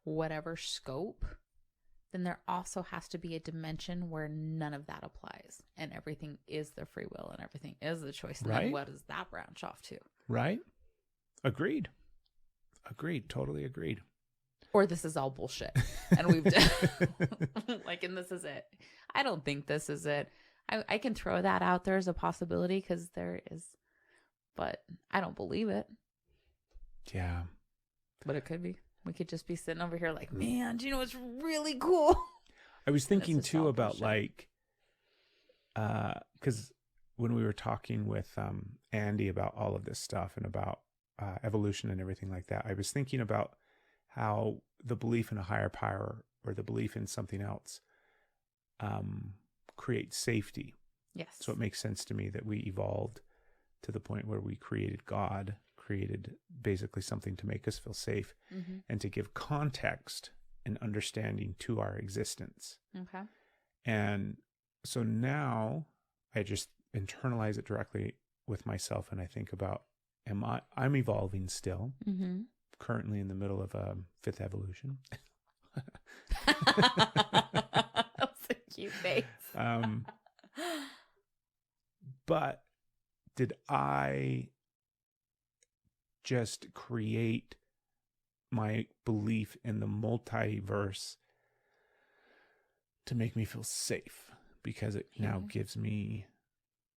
whatever scope, then there also has to be a dimension where none of that applies and everything is the free will and everything is the choice. And then what does that branch off to? Right. Agreed. Totally agreed. Or this is all bullshit and we've done and this is it. I don't think this is it. I can throw that out there as a possibility because there is, but I don't believe it. Yeah. But it could be. We could just be sitting over here like, man, do you know what's really cool? I was thinking too about because when we were talking with Andy about all of this stuff and about evolution and everything like that, I was thinking about how the belief in a higher power or the belief in something else creates safety. Yes. So it makes sense to me that we evolved to the point where we created God, created basically something to make us feel safe and to give context and understanding to our existence. Okay. And so now I just internalize it directly with myself and I think about, I'm evolving still. Mm-hmm. Currently in the middle of a fifth evolution. That's a cute face. But did I just create my belief in the multiverse to make me feel safe? Because it now gives me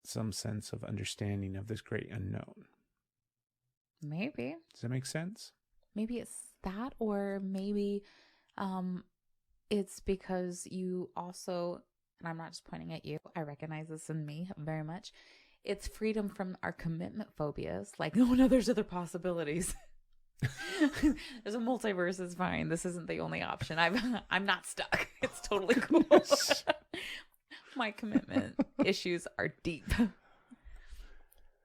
some sense of understanding of this great unknown. Maybe. Does that make sense? Maybe it's that, or maybe it's because you also, and I'm not just pointing at you, I recognize this in me very much. It's freedom from our commitment phobias. Like, oh no, there's other possibilities. There's a multiverse, is fine. This isn't the only option. I'm not stuck. It's totally cool. My commitment issues are deep.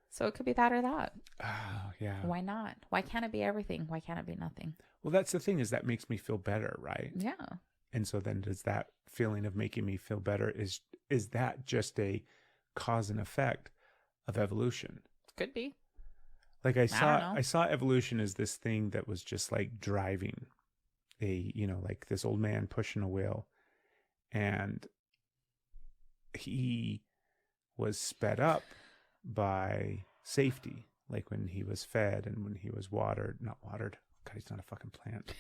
So it could be that or that. Oh, yeah. Why not? Why can't it be everything? Why can't it be nothing? Well, that's the thing, is that makes me feel better, right? Yeah. And so then does that feeling of making me feel better, is that just a cause and effect of evolution? Could be. Like I saw evolution as this thing that was just like driving like this old man pushing a wheel, and he was sped up by safety, like when he was fed and when he was not watered. God, he's not a fucking plant.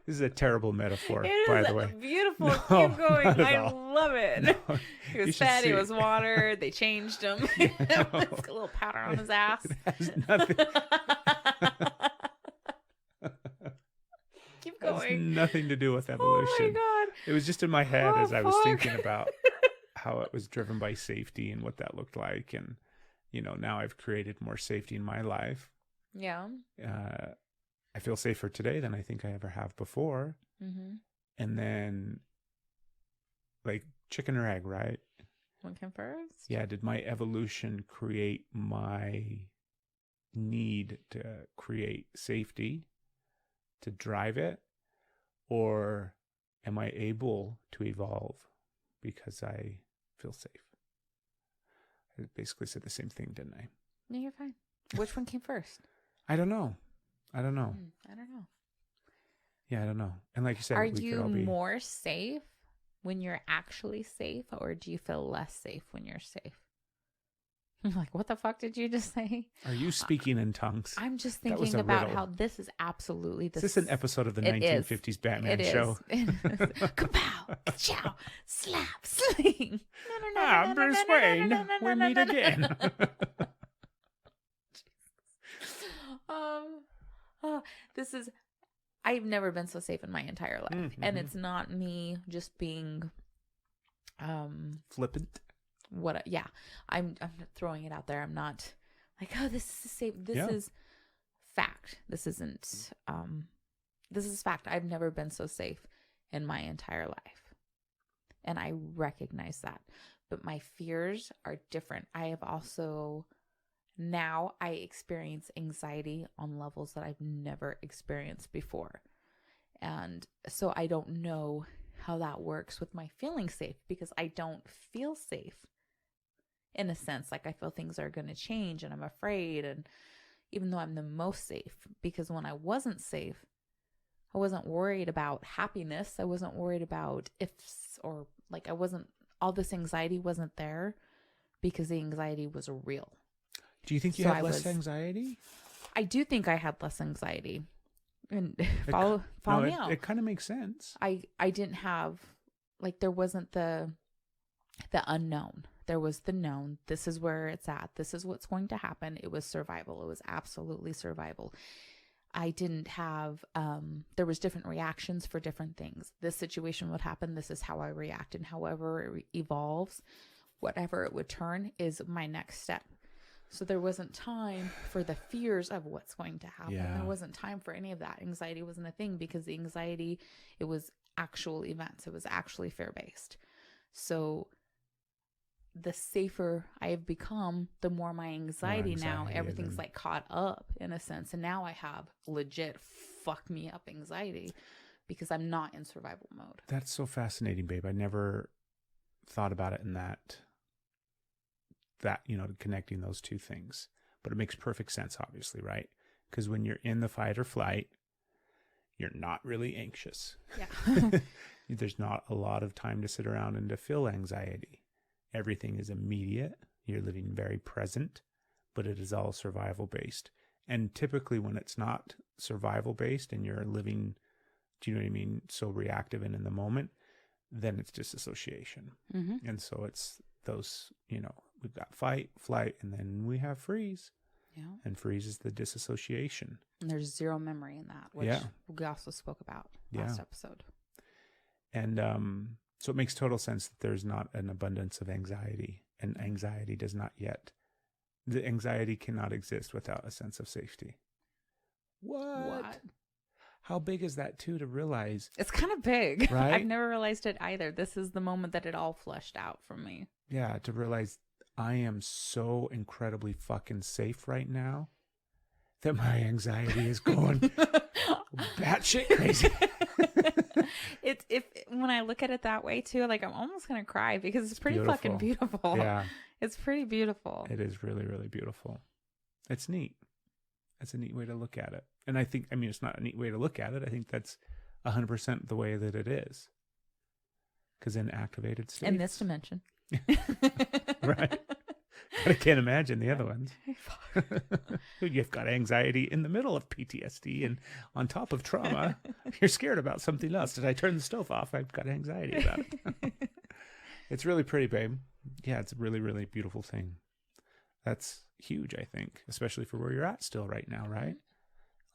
This is a terrible metaphor, by the way. Beautiful. No, keep going. I all. love it. No, he was fed. He was watered. They changed him. Yeah, no. A little powder on his ass. It has nothing. Keep going. It has nothing to do with evolution. Oh my God. It was just in my head as I was fuck. thinking about how it was driven by safety and what that looked like. And, now I've created more safety in my life. Yeah. I feel safer today than I think I ever have before. Mm-hmm. And then, like, chicken or egg, right? One came first? Yeah. Did my evolution create my need to create safety, to drive it? Or am I able to evolve because I feel safe? I basically said the same thing, didn't I? No, you're fine. Which one came first? I don't know. I don't know. Yeah, I don't know. And like you said, are we you could all be more safe when you're actually safe, or do you feel less safe when you're safe? I'm like, what the fuck did you just say? Are you speaking in tongues? I'm just thinking about how this is absolutely Is this an episode of the 1950s Batman show? Kapow, ka-chow, slap, sling. Ah, Bruce Wayne, we meet again. I've never been so safe in my entire life. Mm-hmm. And it's not me just being flippant. I'm throwing it out there. I'm not like, oh, this is safe. This is fact. This isn't this is fact. I've never been so safe in my entire life. And I recognize that. but my fears are different. Now I experience anxiety on levels that I've never experienced before. And so I don't know how that works with my feeling safe, because I don't feel safe in a sense. Like I feel things are going to change and I'm afraid. And even though I'm the most safe, because when I wasn't safe, I wasn't worried about happiness. I wasn't worried about ifs, or like all this anxiety wasn't there because the anxiety was real. Do you think you had less anxiety? I do think I had less anxiety. And follow me out. It kind of makes sense. I didn't have, like, there wasn't the unknown. There was the known. This is where it's at. This is what's going to happen. It was survival. It was absolutely survival. I didn't have, there was different reactions for different things. This situation would happen. This is how I react. And however it evolves, whatever it would turn is my next step. So there wasn't time for the fears of what's going to happen. Yeah. There wasn't time for any of that. Anxiety wasn't a thing, because the anxiety, it was actual events. It was actually fear-based. So the safer I have become, the more my anxiety now, everything's like caught up in a sense. And now I have legit fuck me up anxiety because I'm not in survival mode. That's so fascinating, babe. I never thought about it in that, connecting those two things. But it makes perfect sense, obviously, right? Because when you're in the fight or flight, you're not really anxious. Yeah. There's not a lot of time to sit around and to feel anxiety. Everything is immediate. You're living very present, but it is all survival based. And typically when it's not survival based and you're living, do you know what I mean, so reactive and in the moment, then it's disassociation. Mm-hmm. And so it's those, we've got fight, flight, and then we have freeze. Yeah. And freeze is the disassociation. And there's zero memory in that, which we also spoke about last episode. And so it makes total sense that there's not an abundance of anxiety, and anxiety does not yet. The anxiety cannot exist without a sense of safety. What? How big is that too, to realize? It's kind of big. Right? I've never realized it either. This is the moment that it all flushed out for me. Yeah, to realize I am so incredibly fucking safe right now that my anxiety is going batshit crazy. When I look at it that way too, like I'm almost gonna cry because it's pretty beautiful. fucking beautiful. Yeah, it's pretty beautiful. It is really, really beautiful. It's neat. It's a neat way to look at it. And I think, it's not a neat way to look at it. I think that's 100% the way that it is. Because in activated states. In this dimension. Right. But I can't imagine the other ones. You've got anxiety in the middle of PTSD and on top of trauma. You're scared about something else. Did I turn the stove off? I've got anxiety about it. It's really pretty, babe. Yeah, it's a really, really beautiful thing. That's huge, I think, especially for where you're at still right now, right?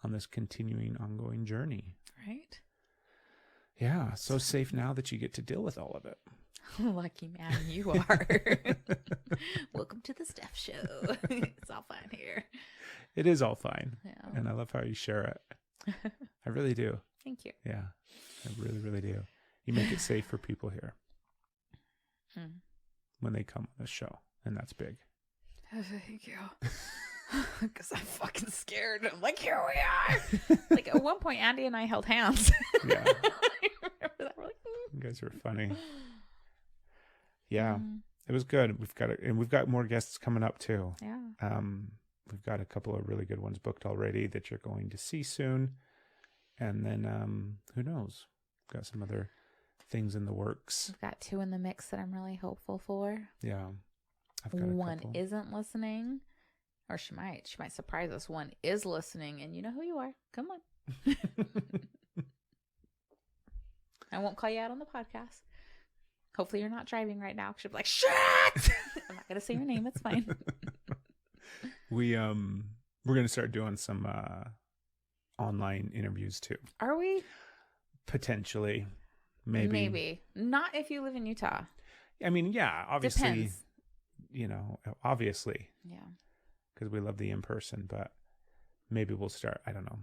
On this continuing, ongoing journey. Right. Yeah, so safe now that you get to deal with all of it. Lucky man you are. Welcome to the Steph Show. It's all fine here. It is all fine. Yeah. And I love how you share it. I really do. Thank you. Yeah, I really, really do. You make it safe for people here when they come on this show. And that's big. Thank you. Because I'm fucking scared. I'm like, here we are. Like at one point, Andy and I held hands. Yeah. I remember that. We're like, You guys were funny. Yeah, it was good. We've got more guests coming up too. Yeah. We've got a couple of really good ones booked already that you're going to see soon. And then who knows? We've got some other things in the works. We've got 2 in the mix that I'm really hopeful for. Yeah. I've got one couple. isn't listening, or she might surprise us. One is listening, and you know who you are. Come on. I won't call you out on the podcast. Hopefully you're not driving right now. She'll be like, shit! I'm not going to say your name. It's fine. We're going to start doing some online interviews too. Are we? Potentially. Maybe. Not if you live in Utah. Yeah, obviously. Depends. Obviously. Yeah. Because we love the in-person, but maybe we'll start. I don't know.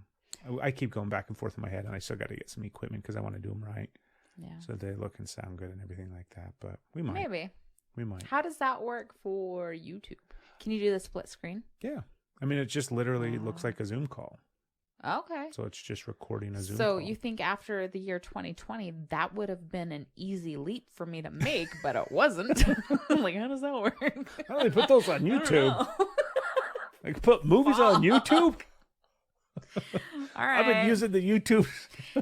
I keep going back and forth in my head, and I still got to get some equipment because I want to do them right. Yeah. So they look and sound good and everything like that. But we might. Maybe. We might. How does that work for YouTube? Can you do the split screen? Yeah. I mean, it just literally looks like a Zoom call. Okay. So it's just recording a Zoom call. So you think after the year 2020, that would have been an easy leap for me to make, but it wasn't. Like, how does that work? How do they put those on YouTube? Like, put movies on YouTube? All right. I've been using the YouTube.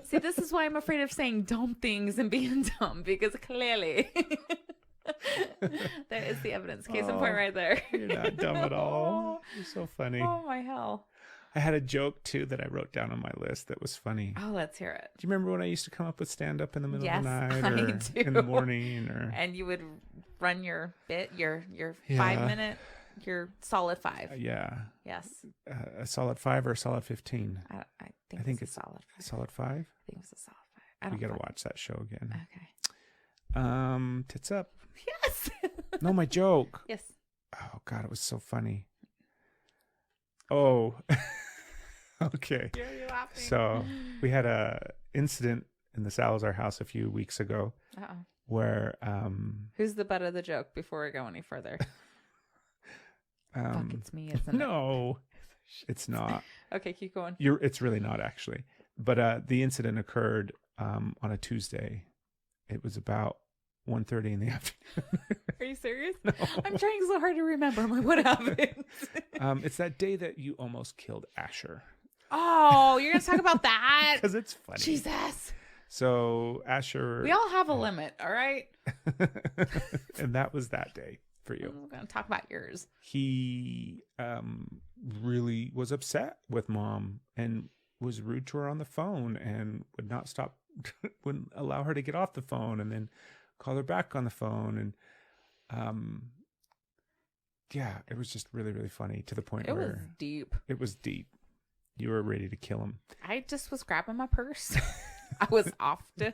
See, this is why I'm afraid of saying dumb things and being dumb, because clearly there is the evidence. Case in point right there. You're not dumb at all. You're so funny. Oh, my hell. I had a joke, too, that I wrote down on my list that was funny. Oh, let's hear it. Do you remember when I used to come up with stand-up in the middle of the Yes, night I or do. in the morning? Or And you would run your bit, your Yeah. 5 minute, your solid 5. Yeah. Yes. A solid 5 or a solid 15? I I think it's a solid 5. Solid 5? I think it was a solid 5. I You don't got to fucking- watch that show again. Okay. Tits up. Yes. No, my joke. Yes. Oh, God, it was so funny. Oh. Okay. You're already laughing. So we had a incident in the Salazar house a few weeks ago Uh-oh. where Who's the butt of the joke before we go any further? Fuck, it's me, isn't it? no, it's not. Okay, keep going. It's really not actually. But the incident occurred on a Tuesday. It was about 1:30 in the afternoon. Are you serious? No. I'm trying so hard to remember. I'm like, what happened? It's that day that you almost killed Asher. Oh, you're going to talk about that? Because it's funny. Jesus. So Asher. We all have a limit, all right? And that was that day for you. I'm going to talk about yours. He really was upset with Mom and was rude to her on the phone and would not stop, wouldn't allow her to get off the phone and then call her back on the phone. And yeah, it was just really, really funny to the point It was where deep. it was deep. You were ready to kill him. I just was grabbing my purse. I was off to.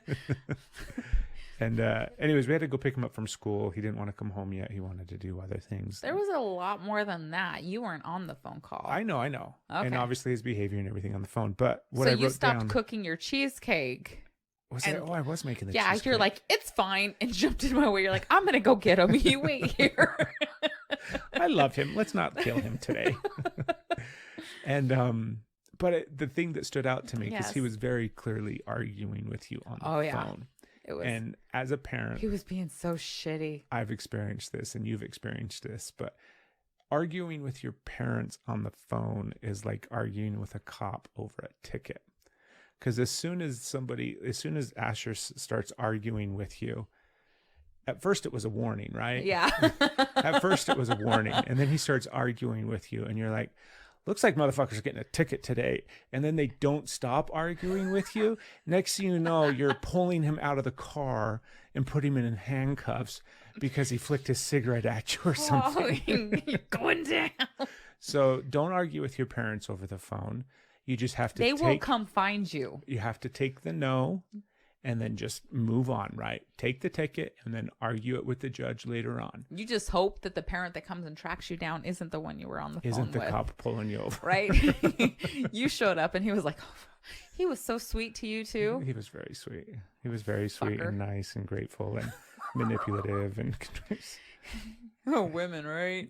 And anyways, we had to go pick him up from school. He didn't want to come home yet. He wanted to do other things. There was a lot more than that. You weren't on the phone call. I know. Okay. And obviously his behavior and everything on the phone. But what so I you wrote stopped down, cooking your cheesecake. was and- it? Oh, I was making the Yeah, cheesecake. you're like, it's fine, and jumped in my way. You're like, I'm going to go get him. You wait here. I love him. Let's not kill him today. And but the thing that stood out to me, because he Yes. was very clearly arguing with you on the phone. It was. And as a parent, He was being so shitty. I've experienced this and you've experienced this, but arguing with your parents on the phone is like arguing with a cop over a ticket. Because as soon as Asher starts arguing with you, at first it was a warning, right? Yeah. At first it was a warning. And then he starts arguing with you and you're like, looks like motherfuckers are getting a ticket today. And then they don't stop arguing with you. Next thing you know, you're pulling him out of the car and putting him in handcuffs because he flicked his cigarette at you or something. Oh, you're going down. So don't argue with your parents over the phone. You just have to They will come find you. You have to take the no and then just move on, right? Take the ticket and then argue it with the judge later on. You just hope that the parent that comes and tracks you down isn't the one you were on the phone Isn't the with. cop pulling you over? Right? You showed up and he was like, he was so sweet to you too. He was very sweet. He was very sweet Fucker. and nice and grateful and manipulative. And Oh, women, right?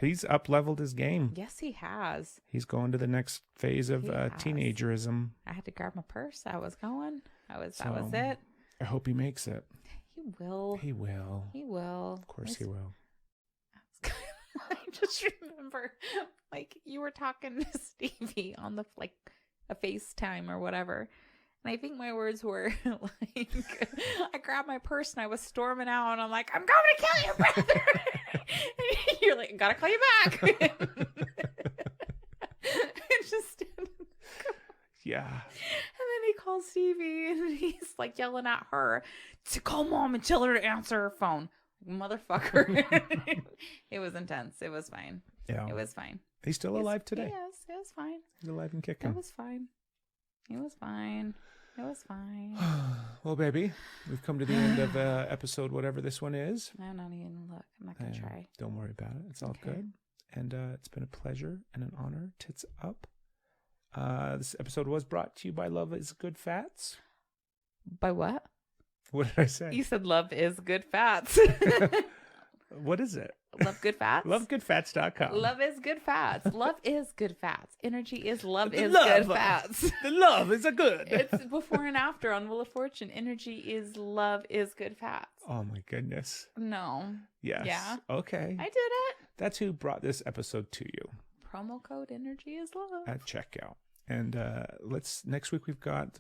he's up-leveled his game. Yes, he has. He's going to the next phase of He has. teenagerism. I had to grab my purse. I was going. That was So, it. I hope he makes it. He will. He will. He will. Of course he will. I just remember, like, you were talking to Stevie on the, like, a FaceTime or whatever. And I think my words were, like, I grabbed my purse and I was storming out. And I'm like, I'm going to kill you, brother. And you're like, gotta call you back. It's just... Yeah. And then he calls Stevie and he's like yelling at her to call Mom and tell her to answer her phone. Motherfucker. It was intense. It was fine. Yeah. It was fine. He's still alive today. Yes, it was fine. He's alive and kicking. It was fine. It was fine. It was fine. Well, baby, we've come to the end of episode whatever this one is. I'm not even look. I'm not gonna try. Don't worry about it. It's all Okay. good. And it's been a pleasure and an honor. Tits up. This episode was brought to you by Love is Good Fats. By what? What did I say? You said love is good fats. What is it? Love good fats. Lovegoodfats.com. Love is good fats. Love is good fats. Energy is love The is love. good fats. The love is a good. It's before and after on Wheel of Fortune. Energy is love is good fats. Oh my goodness. No. Yes. Yeah. Okay. I did it. That's who brought this episode to you Promo code energy is love. at checkout. And next week we've got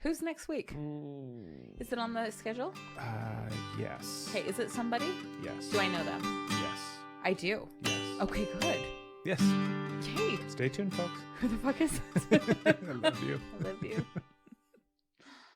Who's next week? Is it on the schedule? yes. Okay, is it somebody? Yes. Do I know them? Yes. I do. Yes. Okay, good. Yes. Yay. Stay tuned, folks. Who the fuck is this? I love you. I love you.